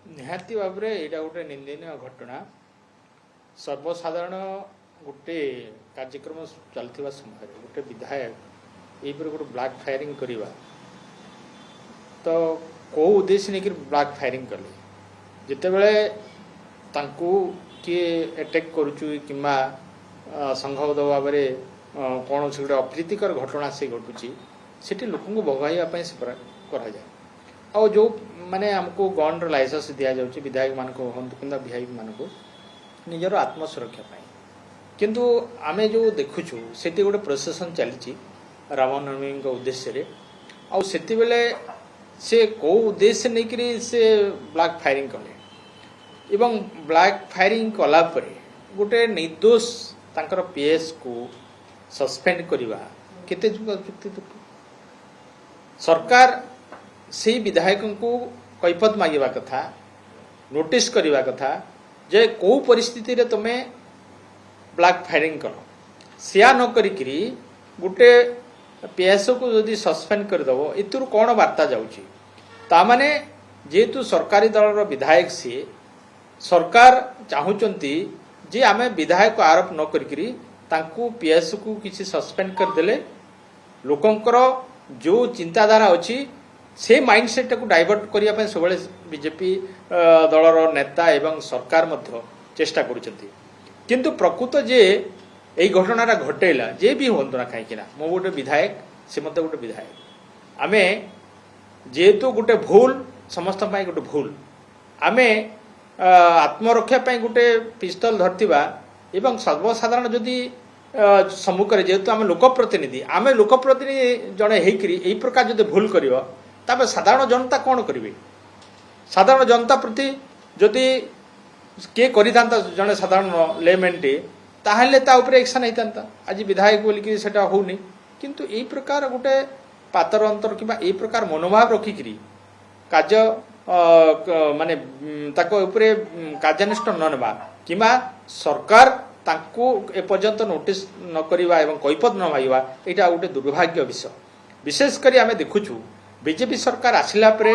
निहाती भाव में यहाँ गोटे निंदनीय घटना सर्वसाधारण गोटे कार्यक्रम चलता समय गोटे विधायक यहीपर गोटे ब्लैक फायरिंग करवा तो कौ उद्देश्य नहीं ब्लैक फायरिंग कले जितेबले किए अटैक करुचु कि संघबद्ध भाव में कौन से गोटे अप्रीतिकर घटना से घटुची से लोक भगाइवाई से कराए आ जो माने हमको गन लाइसेंस दि जाऊँगी विधायक मान हूँ कि वीआईपी मानक निजर आत्मसुरक्षा किंतु आमे जो देखुचु से गोटे प्रोसेसन चली रामनवमी उद्देश्य आती बेले से कौ उद्देश्य नहीं से ब्लैक फायरिंग कले एवं ब्लैक फायरिंग कला परे गोटे निर्दोष तांकर पीएस को सस्पेंड करवा केते जुक्ति सरकार से विधायक को कैफत मांगा कथा नोटिस करवा कथा जे कौ परिस्थिति रे तुमे ब्लैक फायरिंग कर सिया न करी गोटे पीएस को जदि सस्पेंड करदेव एतुर कौन वार्ता जाऊँगी तामाने जेहेतु सरकारी दल विधायक सी सरकार चाहूँगी जे आमे विधायक आरोप न करी पीएस को किसी सस्पेंड करदेले लोकंकर जो चिंताधारा अच्छी से माइंडसेट को डाइवर्ट करने सब बीजेपी दलर नेता एवं सरकार मध्य चेष्टा करुछंती किंतु प्रकृत जे यही घटना घटेला जे भी हूँ ना कहीं मो गोटे विधायक से मत गोटे विधायक आमे जेहेतु गोटे भूल समस्त गोटे भूल आमे आत्मरक्षा गोटे पिस्तल धरती एवं सर्वसाधारण जदि सम्मुखें जेहेतु आम लोकप्रतिनिधि आम लोकप्रतिनिधि जड़े यही प्रकार जब भूल कर साधारण जनता कौन करेंगे साधारण जनता प्रति जदि किए करा जड़े साधारण लेमेंटे ताहले एक्शन होता आज विधायक बोलिकी सेटा होनी किंतु यही प्रकार गोटे पातर अंतर कि यही प्रकार मनोभाव रखिकी कार्य माने कार्यानुष्ठान न नेबा कि सरकार तांको एपर्यंत नोटिस न करवा एवं कैफत न मांगा यहाँ गोटे दुर्भाग्य विषय विशेषकर आम देखुचु बीजेपी सरकार आसिला परे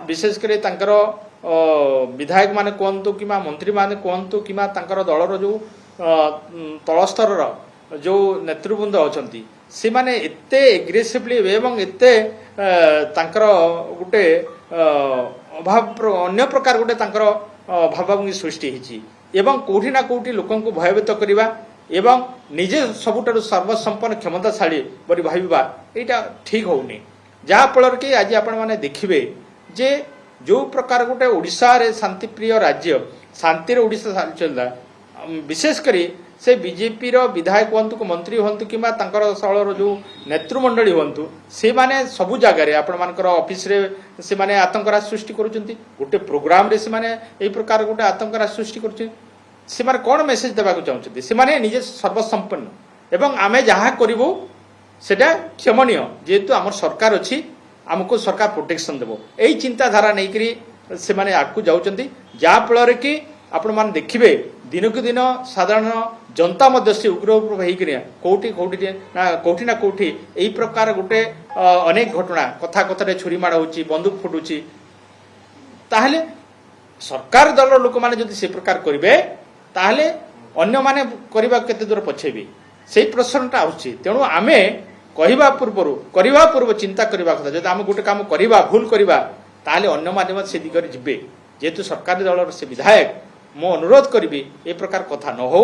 विशेषकर तांकर विधायक माने कहतु कि मंत्री माने कहतु कि दलर जो तलस्तर जो नेतृवृंद अच्छा से माने एते एग्रेसिवली एवं एते तांकर गोटे अभाव अन्य प्रकार गोटे तांकर भावभंगी सृष्टि होती एवं कोठी ना कोठी लोकों को भयभीत करवा एवं निजे सबुठारु सर्वसंपन्न क्षमताशाली बोली भाविबा एटा ठीक होउनी जहाँफल कि आज आपण मैंने देखिए जे जो प्रकार गोटे ओडिशा रे शांतिप्रिय राज्य शांति ओडिशा चलता विशेषकर से बीजेपी विधायक हूँ मंत्री हूँ कि स्थल जो नेतृमंडली हूँ से माने सबु जगार आपण ऑफिस रे से माने आतंकराज सृष्टि करुँच गोटे प्रोग्राम रे से माने यही प्रकार गोटे आतंकराज सृष्टि कर से माने कौन मेसेज देवाक चाहते से माने निजे सर्वसंपन्न एवं आमे जहाँ करूँ सेटा क्षमणीय जेहेतु आम सरकार अच्छी आमको सरकार प्रोटेक्शन देव यही चिंताधारा नहीं से माने आगू जाऊँच जहाँफल कि आपण मैंने देखिए दिनकू दिन साधारण जनता मध्य से उग्र होकर कौटी ना कौटी यही प्रकार गोटे अनेक घटना कथा कथा छुरी माड़ हो बंदूक फुटुची ताहले सरकार दल लोक मैंने जदि से प्रकार करेंगे ताहले अन्य माने करबा केते दूर पछेबी से प्रश्नटा आउछि तेणु आमे कहवा पूर्व चिंता करबा कथा जदि आम गोटे काम करबा भूल करबा ताहले अन्य माध्यम से दिगरे जिबे जेहेतु सरकारी दल से विधायक मो अनुरोध करी ए प्रकार कथा न हो।